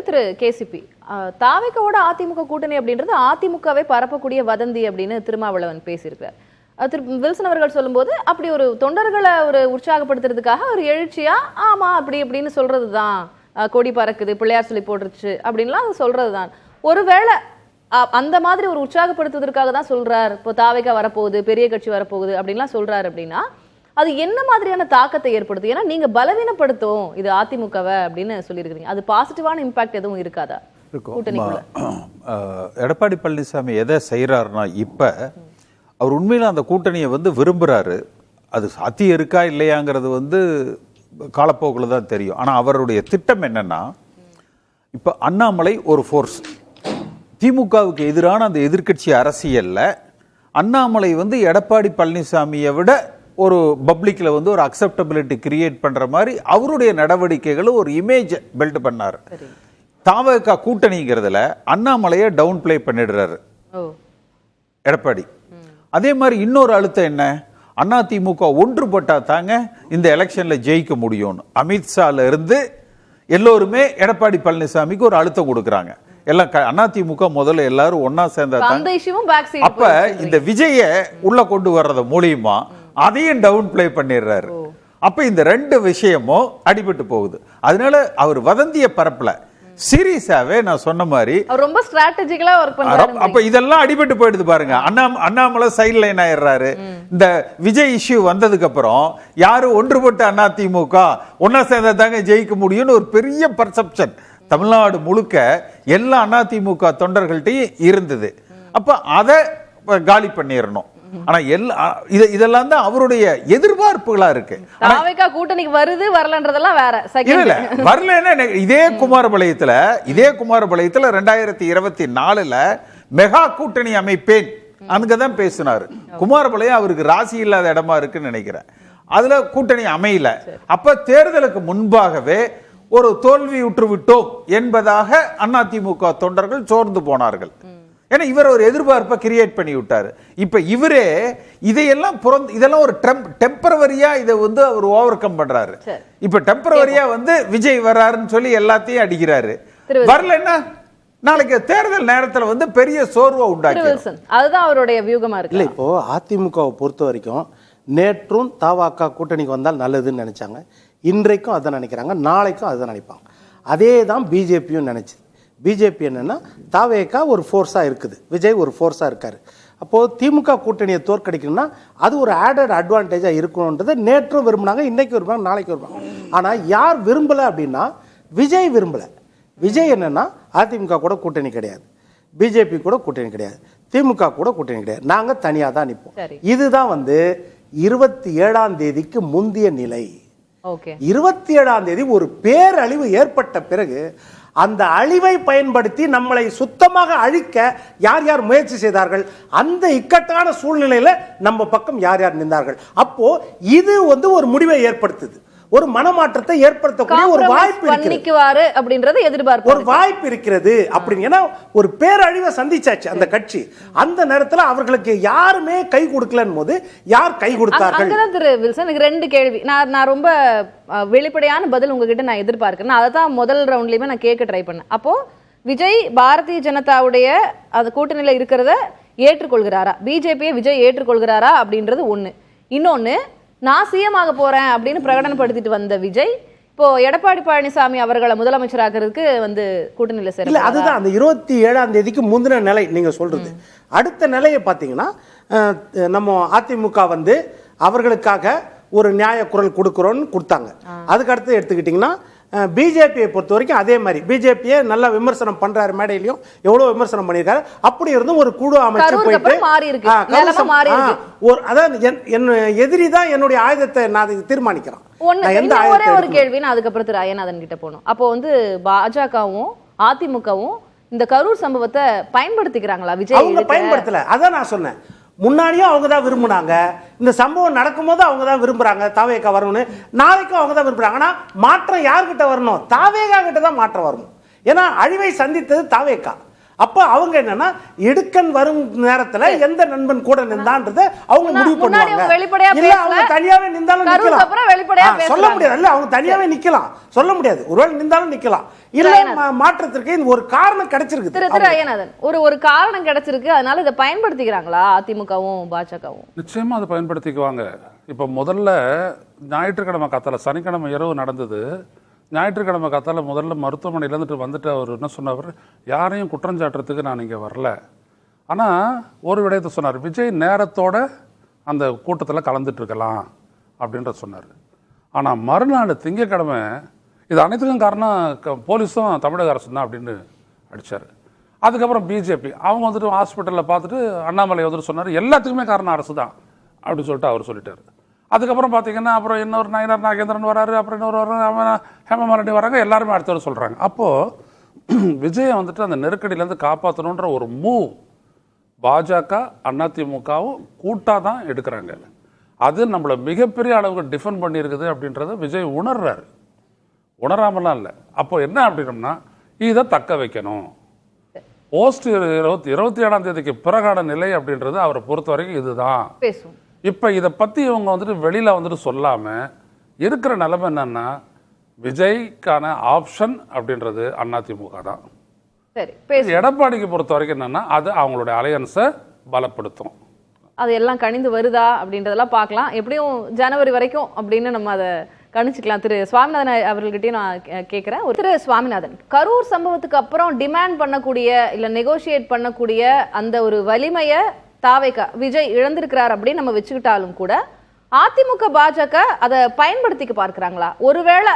திரு KCP, தாவேக்காவோட AIADMK கூட்டணி அப்படின்றது அதிமுகவை பரப்பக்கூடிய வதந்தி அப்படின்னு திருமாவளவன் பேசியிருக்கிறார். திரு வில்சன் அவர்கள் சொல்லும்போது அப்படி ஒரு தொண்டர்களை ஒரு உற்சாகப்படுத்துறதுக்காக ஒரு எழுச்சியா ஆமா அப்படி அப்படின்னு சொல்றதுதான், கொடி பறக்குது, பிள்ளையார் சொல்லி போட்டுருச்சு அப்படின்லாம் சொல்றதுதான். ஒருவேளை அந்த மாதிரி ஒரு உற்சாகப்படுத்துவதற்காக தான் சொல்றார், இப்போ தாவேக்கா வரப்போகுது, பெரிய கட்சி வரப்போகுது அப்படின்லாம் சொல்றாரு அப்படின்னா அது என்ன மாதிரியான தாக்கத்தை ஏற்படுத்தும்? ஏன்னா நீங்க பலவீனப்படுத்தும் இது அதிமுகவை அப்படின்னு சொல்லியிருக்கீங்க, அது பாசிட்டிவான இம்பாக்ட் எதுவும் இருக்காதா? எடப்பாடி பழனிசாமி எதை செய்யறாருன்னா, இப்ப அவர் உண்மையில அந்த கூட்டணியை விரும்புறாரு. அது சாத்தியம் இருக்கா இல்லையாங்கிறது காலப்போக்கில் தான் தெரியும். ஆனா அவருடைய திட்டம் என்னன்னா, இப்ப அண்ணாமலை ஒரு ஃபோர்ஸ், திமுகவுக்கு எதிரான அந்த எதிர்க்கட்சி அரசியல்ல அண்ணாமலை எடப்பாடி பழனிசாமியை விட ஒரு பப்ளிக்ல ஒரு அக்செப்டபிலிட்டி கிரியேட் பண்ற மாதிரி அவருடைய நடவடிக்கைகளை ஒரு இமேஜ் பில்ட் பண்ணாரு. தாவேகா கூட்டணிங்கிறதுல அண்ணாமலையை டவுன் பிளே பண்ணிடுறாரு எடப்பாடி. அதே மாதிரி இன்னொரு அழுத்தம் என்ன, அதிமுக ஒன்றுபட்டா தாங்க இந்த எலெக்ஷன்ல ஜெயிக்க முடியும்னு அமித்ஷால இருந்து எல்லோருமே எடப்பாடி பழனிசாமிக்கு ஒரு அழுத்தம் கொடுக்கறாங்க. எல்லாம் அதிமுக முதல்ல எல்லாரும் ஒன்னா சேர்ந்தா. அப்ப இந்த விஜய உள்ள கொண்டு வர்றது மூலியமா அதையும் டவுன் பிளே பண்ணிடுறாரு. அப்ப இந்த ரெண்டு விஷயமும் அடிபட்டு போகுது. அதனால அவர் வதந்திய பரப்பல, சீரியஸாவே நான் சொன்ன மாதிரி ரொம்ப ஸ்ட்ராட்டஜிக்கலா வர்க் பண்றாரு. அப்ப இதெல்லாம் அடிபட்டு போயிடுது பாருங்க. அண்ணாமலை சைட் லைன் ஆயிடுறாரு. இந்த விஜய் இஷ்யூ வந்ததுக்கு அப்புறம் யாரும் ஒன்றுபட்டு அதிமுக ஒன்னா சேர்ந்தா தாங்க ஜெயிக்க முடியும்னு ஒரு பெரிய பர்செப்ஷன் தமிழ்நாடு முழுக்க எல்லா அதிமுக தொண்டர்கள்ட்டையும் இருந்தது. அப்ப அதை காலி பண்ணிடணும். ஆனா இதெல்லாம் தான் அவருடைய எதிர்பார்ப்புகளா இருக்கு. தாவேகா கூட்டணிக்கு வருது வரலன்றதெல்லாம் வேற. இல்ல வரலன்னா இதே குமாரபாளையத்துல 2024 மெகா கூட்டணி அமைப்பேன் அங்கதான் பேசினாரு. குமாரபாளையம் அவருக்கு ராசி இல்லாத இடமா இருக்குன்னு நினைக்கிறேன். அதுல கூட்டணி அமையல. அப்ப தேர்தலுக்கு முன்பாகவே ஒரு தோல்வி உற்று விட்டோம் என்பதாக அதிமுக தொண்டர்கள் சோர்ந்து போனார்கள். ஏன்னா இவர் ஒரு எதிர்பார்ப்பை கிரியேட் பண்ணி விட்டாரு. இப்ப இவரே இதையெல்லாம் இதெல்லாம் ஒரு டெம்பரவரியா இதை அவர் ஓவர் கம் பண்றாரு. இப்ப டெம்பரவரியா விஜய் வர்றாருன்னு சொல்லி எல்லாத்தையும் அடிக்கிறாரு. வரலன்னா நாளைக்கு தேர்தல் நேரத்துல பெரிய சோர்வை உண்டாக்கி, அதுதான் அவருடைய வியூகமா இருக்கு. இல்ல இப்போ அதிமுகவை பொறுத்த வரைக்கும் நேற்றும் தாவாக்கா கூட்டணிக்கு வந்தால் நல்லதுன்னு நினைச்சாங்க, இன்றைக்கும் அதை நினைக்கிறாங்க, நாளைக்கும் அதை நினைப்பாங்க. அதே தான் பிஜேபியும் நினைச்சது. பிஜேபி என்னன்னா தாவேக்கா ஒரு ஃபோர்ஸாக இருக்குது, விஜய் ஒரு ஃபோர்ஸாக இருக்காரு. அப்போது திமுக கூட்டணியை தோற்கடிக்கணும்னா அது ஒரு ஆடட் அட்வான்டேஜாக இருக்கணுன்றதை நேற்றும் விரும்பினாங்க, இன்றைக்கும் விரும்புகிறாங்க, நாளைக்கு விரும்புகிறாங்க. ஆனால் யார் விரும்பலை அப்படின்னா விஜய் விரும்பலை. விஜய் என்னன்னா அதிமுக கூட கூட்டணி கிடையாது, பிஜேபி கூட கூட்டணி கிடையாது, திமுக கூட கூட்டணி கிடையாது, நாங்கள் தனியாக தான் நிற்போம். இதுதான் 27ஆம் தேதிக்கு முந்தைய நிலை. 27ஆம் தேதி ஒரு பேரழிவு ஏற்பட்ட பிறகு அந்த அழிவை பயன்படுத்தி நம்மளை சுத்தமாக அழிக்க யார் யார் முயற்சி செய்தார்கள், அந்த இக்கட்டான சூழ்நிலையில நம்ம பக்கம் யார் யார் நின்றார்கள். அப்போ இது ஒரு முடிவை ஏற்படுத்துது, ஒரு மனமாற்றத்தை ஏற்படுத்தக்கூடிய ஒரு வாய்ப்பு இருக்கிறது அப்படின்றது எதிர்பார்ப்பு, ஒரு வாய்ப்பு இருக்கிறது அப்படின்னு. ஏன்னா ஒரு பேரழிவை சந்திச்சாச்சு அந்த கட்சி. அந்த நேரத்தில் அவர்களுக்கு யாருமே கை கொடுக்கலன்னு போது யார் கை கொடுத்தார்கள்? திரு வில்சன், எனக்கு ரெண்டு கேள்வி. நான் ரொம்ப வெளிப்படையான பதில் உங்ககிட்ட நான் எதிர்பார்க்கிறேன். அதை தான் முதல் ரவுண்ட்லயுமே நான் கேட்க ட்ரை பண்ணேன். அப்போ விஜய் பாரதிய ஜனதாவுடைய அந்த கூட்டணியில இருக்கிறத ஏற்றுக்கொள்கிறாரா, பிஜேபியை விஜய் ஏற்றுக்கொள்கிறாரா அப்படின்றது ஒண்ணு. இன்னொன்னு, நான் சிஎம் ஆக போறேன் அப்படின்னு பிரகடனப்படுத்திட்டு வந்த விஜய் இப்போ எடப்பாடி பழனிசாமி அவர்களை முதலமைச்சராகிறதுக்கு கூட்டணியில சேர. இல்ல அதுதான் அந்த 27ஆம் தேதிக்கு முந்தின நிலை நீங்க சொல்றது. அடுத்த நிலையை பாத்தீங்கன்னா நம்ம அதிமுக அவர்களுக்காக ஒரு நியாய குரல் கொடுக்கிறோன்னு கொடுத்தாங்க. அதுக்கு அடுத்து எடுத்துக்கிட்டீங்கன்னா பிஜேபியை பொறுத்த வரைக்கும் அதே மாதிரி பிஜேபியை நல்லா விமர்சனம் பண்றாரு, மேடையிலையும் எவ்வளவு விமர்சனம் பண்ணியிருக்காரு. அப்படி இருந்தும் ஒரு குழு அமைச்சு போயிட்டு அதான் எதிரி தான் என்னுடைய ஆயுதத்தை நான் தீர்மானிக்கிறேன். ஒரு கேள்வி, நான் அதுக்கப்புறம் திரு அய்யநாதன் கிட்ட போகணும். அப்போ பாஜகவும் அதிமுகவும் இந்த கரூர் சம்பவத்தை பயன்படுத்திக்கிறாங்களா? விஜய் அவங்க பயன்படுத்தல, அதான் நான் சொன்னேன். முன்னாடியும் அவங்க தான் விரும்புனாங்க, இந்த சம்பவம் நடக்கும்போது அவங்க தான் விரும்புறாங்க தாவேகா வரணும்னு, நாளைக்கும் அவங்க தான் விரும்புறாங்க. ஆனா மாற்றம் யார்கிட்ட வரணும்? தாவேகா கிட்ட தான் மாற்றம் வரணும். ஏன்னா அழிவை சந்தித்தது தாவேகா. அப்ப அவங்க என்னன்னா இடுக்கன் வரும் நேரத்துல எந்த நண்பன் கூட நின்றான்றதை அவங்க முடிவு பண்ணுவாங்க. இல்ல அவங்க தனியாவே நின்றாலும் நிக்கலாம், சொல்ல முடியாது. இல்ல அவங்க தனியாவே நிக்கலாம், சொல்ல முடியாது. ஒருவேளை நின்றாலும் நிக்கலாம். இல்ல மாற்றத்திற்கு ஒரு காரணம் கிடைச்சிருக்கு. திரு ஐயநாதன், ஒரு காரணம் கிடைச்சிருக்கு, அதனால இதை பயன்படுத்திக்கிறாங்களா அதிமுகவும் பாஜகவும்? நிச்சயமா அதை பயன்படுத்திக்குவாங்க. இப்ப முதல்ல ஞாயிற்றுக்கிழமை காத்தால, சனிக்கிழமை இரவு நடந்தது. ஞாயிற்றுக்கிழமை காத்தால முதல்ல மருத்துவமனையிலேருந்து வந்துட்டு அவர் என்ன சொன்னவர், யாரையும் குற்றஞ்சாட்டுறதுக்கு நான் இங்கே வரல, ஆனால் ஒரு விடயத்தை சொன்னார், விஜய் நேரத்தோட அந்த கூட்டத்தில் கலந்துட்டு இருக்கலாம் அப்படின்ற சொன்னார். ஆனால் மறுநாள் திங்கக்கிழமை இது அனைத்துக்கும் காரணம் போலீஸும் தமிழக அரசு தான் அப்படின்னு அடித்தார். அதுக்கப்புறம் பிஜேபி அவங்க வந்துட்டு ஹாஸ்பிட்டலில் பார்த்துட்டு அண்ணாமலை வந்துட்டு சொன்னார், எல்லாத்துக்குமே காரணம் அரசு தான் அப்படின்னு சொல்லிட்டு அவர் சொல்லிட்டார். அதுக்கப்புறம் பார்த்தீங்கன்னா அப்புறம் இன்னொரு நயினார் நாகேந்திரன் வராரு, அப்புறம் இன்னொரு வராங்க, ஹேமமாலினி வராங்க, எல்லாருமே அடுத்தவர் சொல்கிறாங்க. அப்போது விஜயை வந்துட்டு அந்த நெருக்கடியிலேருந்து காப்பாற்றணுன்ற ஒரு மூவ் பாஜக அதிமுகவும் கூட்டாக தான் எடுக்கிறாங்க. அது நம்மளை மிகப்பெரிய அளவுக்கு டிஃபெண்ட் பண்ணியிருக்குது அப்படின்றத விஜய் உணர்றாரு, உணராமலாம் இல்லை. அப்போ என்ன அப்படின்னோம்னா இதை தக்க வைக்கணும். போஸ்ட் 27ஆம் தேதிக்கு பிறகான நிலை அப்படின்றது அவரை பொறுத்த வரைக்கும் இதுதான். இப்ப இதை பத்தி இவங்க வந்துட்டு வெளியில வந்துட்டு சொல்லாம இருக்கிற நிலைமை என்னன்னா, விஜய்க்கான ஆப்ஷன் அப்படின்றது அதிமுக தான். எடப்பாடிக்கு பொறுத்த வரைக்கும் என்னன்னா அது அவங்களுடைய அலையன்ஸை பலப்படுத்தும். அது எல்லாம் கணிந்து வருதா அப்படின்றதெல்லாம் பார்க்கலாம். எப்படியும் ஜனவரி வரைக்கும் அப்படின்னு நம்ம அதை கணிச்சுக்கலாம். திரு சுவாமிநாதன் அவர்கள்கிட்டயும் நான் கேட்கிறேன். திரு சுவாமிநாதன், கரூர் சம்பவத்துக்கு அப்புறம் டிமாண்ட் பண்ணக்கூடிய இல்ல நெகோசியேட் பண்ணக்கூடிய அந்த ஒரு வலிமையை தாவேகா விஜய் இழந்திருக்கிறார் அப்படின்னு நம்ம வச்சுக்கிட்டாலும் கூட அதிமுக பாஜக அதை பயன்படுத்திக்க பார்க்கிறாங்களா? ஒருவேளை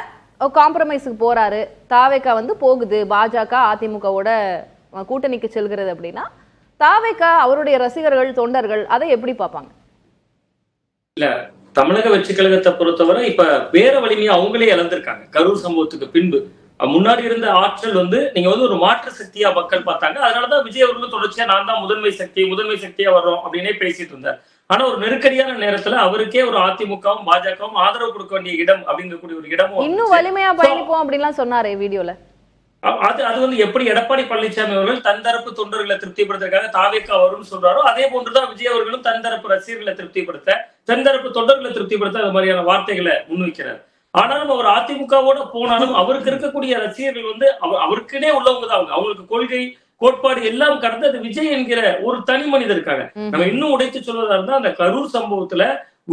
காம்ப்ரமைஸுக்கு போறாரு, தாவேகா போகுது, பாஜக அதிமுகவோட கூட்டணிக்கு செல்கிறது அப்படின்னா தாவேகா அவருடைய ரசிகர்கள் தொண்டர்கள் அதை எப்படி பார்ப்பாங்க? இல்ல, தமிழக வெற்றி கழகத்தை பொறுத்தவரை இப்ப வேற வலிமையை அவங்களே இழந்திருக்காங்க. கரூர் சம்பவத்துக்கு பின்பு முன்னாடி இருந்த ஆற்றல் நீங்க ஒரு மாற்று சக்தியா மக்கள் பார்த்தாங்க. அதனாலதான் விஜய் அவர்களும் தொடர்ச்சியா நான் தான் முதன்மை சக்தியா வர்றோம் அப்படின்னே பேசிட்டு இருந்தார். ஆனா ஒரு நெருக்கடியான நேரத்துல அவருக்கே ஒரு அதிமுகவும் பாஜகவும் ஆதரவு கொடுக்க வேண்டிய இடம் அப்படிங்கக்கூடிய ஒரு இடமும் இன்னும் வலிமையா பயணிப்போம் அப்படின்லாம் சொன்னாரு வீடியோல. அது எப்படி எடப்பாடி பழனிசாமி அவர்கள் தன் தரப்பு தொண்டர்களை திருப்திப்படுத்துறதுக்காக தாவேகா வரும்னு சொல்றாரோ, அதே போன்றுதான் விஜய் அவர்களும் தன் தரப்பு ரசிகர்களை திருப்திப்படுத்த, தன் தரப்பு தொண்டர்களை திருப்திப்படுத்த அது மாதிரியான வார்த்தைகளை முன்வைக்கிறார். ஆனாலும் அவர் அதிமுகவோட போனாலும் அவருக்கு இருக்கக்கூடிய ரசிகர்கள் அவருக்குனே உள்ளவங்க தான். அவங்களுக்கு கொள்கை கோட்பாடு எல்லாம் கடந்து அது விஜய் என்கிற ஒரு தனி மனிதர் இருக்காங்க. நம்ம இன்னும் உடைத்து சொல்வதா இருந்தா அந்த கரூர் சம்பவத்துல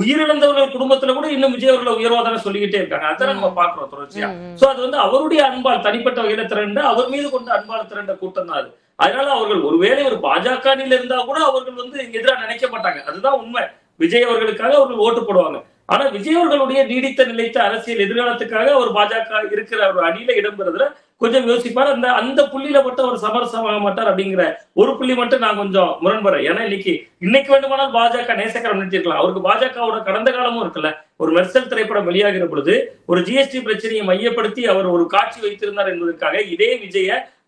உயிரிழந்தவர்கள் குடும்பத்துல கூட இன்னும் விஜய் அவர்களை உயர்வாதான சொல்லிக்கிட்டே இருக்காங்க. அதான் நம்ம பாக்குறோம் தொடர்ச்சியா. சோ அது அவருடைய அன்பால் தனிப்பட்ட வகையில திரண்ட, அவர் மீது கொண்ட அன்பால் திரண்ட கூட்டம் தான் அது. அதனால அவர்கள் ஒருவேளை ஒரு பாஜகவில் இருந்தா கூட அவர்கள் எதிராக நினைக்க மாட்டாங்க. அதுதான் உண்மை. விஜய் அவர்களுக்காக அவர்கள் ஓட்டு போடுவாங்க. ஆனா விஜய் அவர்களுடைய நீடித்த நிலைத்த அரசியல் எதிர்காலத்துக்காக அவர் பாஜக இருக்கிற ஒரு அணியில இடம்பெறதுல கொஞ்சம் யோசிப்பார். அந்த புள்ளியில மட்டும் அவர் சமரசமாக மாட்டார் அப்படிங்கிற ஒரு புள்ளி மட்டும் நான் கொஞ்சம் முரண்படுறேன். ஏன்னா இன்னைக்கு வேண்டுமானால் பாஜக நேசக்கரம் நிறுத்திருக்கலாம். அவருக்கு பாஜகவோட கடந்த காலமும் இருக்குல்ல. ஒரு மெர்சல் திரைப்படம் வெளியாகிற பொழுது ஒரு ஜிஎஸ்டி பிரச்சனையை மையப்படுத்தி அவர் ஒரு காட்சி வைத்திருந்தார் என்பதற்காக இதே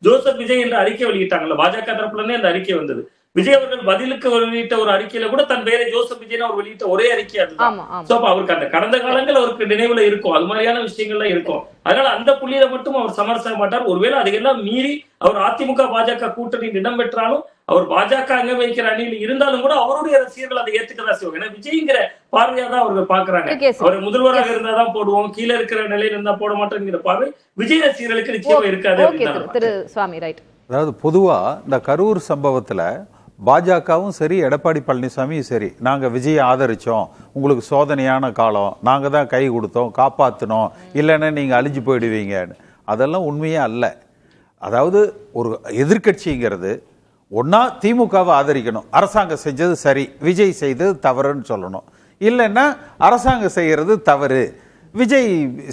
ஜோசப் விஜய் என்ற அறிக்கை வெளியிட்டாங்கல்ல. பாஜக தரப்புல இருந்தே அந்த அறிக்கை வந்தது. விஜய் அவர்கள் பதிலுக்கு வெளியிட்ட ஒரு அறிக்கையில கூட தன் பேரை ஜோசப் விஜய் அவர் வெளியிட்ட ஒரே அறிக்கை அதுதான். அவருக்கு அந்த கடந்த காலங்கள் அவருக்கு நினைவுல இருக்கும், அது மாதிரியான விஷயங்கள்லாம் இருக்கும். அதனால அந்த புள்ளியில மட்டும் அவர் சமரச மாட்டார். ஒருவேளை அதையெல்லாம் மீறி அவர் அதிமுக பாஜக கூட்டணியில் இடம் பெற்றாலும், அவர் பாஜக அங்க வைக்கிற அணியில் இருந்தாலும் கூட அவருடைய ரசிகர்கள் அதை ஏத்துக்கதான் செய்வாங்க. ஏன்னா விஜய்ங்கிற பார்வையா தான் அவர்கள் பாக்குறாங்க. அவர் முதல்வராக இருந்தாதான் போடுவோம், கீழே இருக்கிற நிலையில இருந்தா போட மாட்டோங்கிற பார்வை விஜய் ரசிகர்களுக்கு நிச்சயமா இருக்காது. அதாவது பொதுவா இந்த கரூர் சம்பவத்துல பாஜகவும் சரி எடப்பாடி பழனிசாமியும் சரி, நாங்கள் விஜயை ஆதரித்தோம், உங்களுக்கு சோதனையான காலம், நாங்கள் தான் கை கொடுத்தோம், காப்பாற்றினோம், இல்லைன்னா நீங்கள் அழிஞ்சு போயிடுவீங்கன்னு, அதெல்லாம் உண்மையே அல்ல. அதாவது ஒரு எதிர்கட்சிங்கிறது ஒன்றா திமுகவை ஆதரிக்கணும், அரசாங்கம் செஞ்சது சரி, விஜய் செய்தது தவறுன்னு சொல்லணும். இல்லைன்னா அரசாங்கம் செய்கிறது தவறு, விஜய்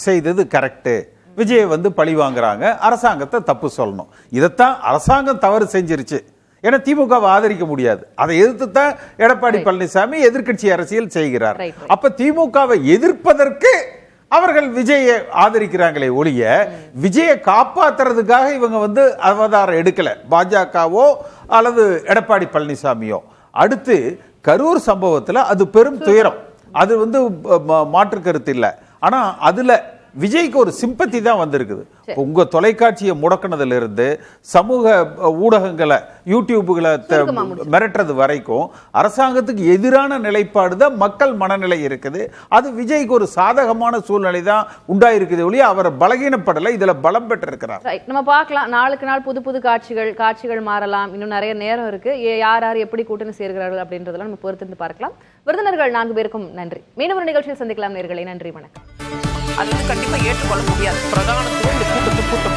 செய்தது கரெக்டு, விஜயை பழி வாங்குறாங்க, அரசாங்கத்தை தப்பு சொல்லணும். இதைத்தான் அரசாங்கம் தவறு செஞ்சிருச்சு, ஏன்னா திமுகவை ஆதரிக்க முடியாது, அதை எதிர்த்து தான் எடப்பாடி பழனிசாமி எதிர்கட்சி அரசியல் செய்கிறார். அப்ப திமுகவை எதிர்ப்பதற்கு அவர்கள் விஜயை ஆதரிக்கிறாங்களே ஒழிய விஜயை காப்பாத்துறதுக்காக இவங்க அவதாரம் எடுக்கல, பாஜகவோ அல்லது எடப்பாடி பழனிசாமியோ. அடுத்து கரூர் சம்பவத்தில் அது பெரும் துயரம், அது மாற்று கருத்து இல்லை. ஆனா அதுல விஜய்க்கு ஒரு சிம்பத்தி தான் வந்திருக்குது. உங்க தொலைக்காட்சியை முடக்கினதுல இருந்து சமூக ஊடகங்களை யூடியூப்களை மிரட்டுறது வரைக்கும் அரசாங்கத்துக்கு எதிரான நிலைப்பாடு தான் மக்கள் மனநிலை இருக்குது. அது விஜய்க்கு ஒரு சாதகமான சூழ்நிலை தான் உண்டாயிருக்குது ஒழிய அவர் பலகீனப்படலை, இதுல பலம் பெற்றிருக்கிறார். நம்ம பார்க்கலாம், நாளுக்கு நாள் புது புது காட்சிகள் மாறலாம். இன்னும் நிறைய நேரம் இருக்கு. யார் யார் எப்படி கூட்டணி சேர்கிறார்கள் அப்படின்றதெல்லாம் நம்ம பொறுத்திருந்து பார்க்கலாம். விருந்தினர்கள் 4 பேருக்கும் நன்றி. மீண்டும் ஒரு நிகழ்ச்சியில் சந்திக்கலாம் நேயர்களே. நன்றி, வணக்கம். அது கண்டிப்பா ஏற்றுக்கொள்ள முடியாது. பிரதான கூட்டம்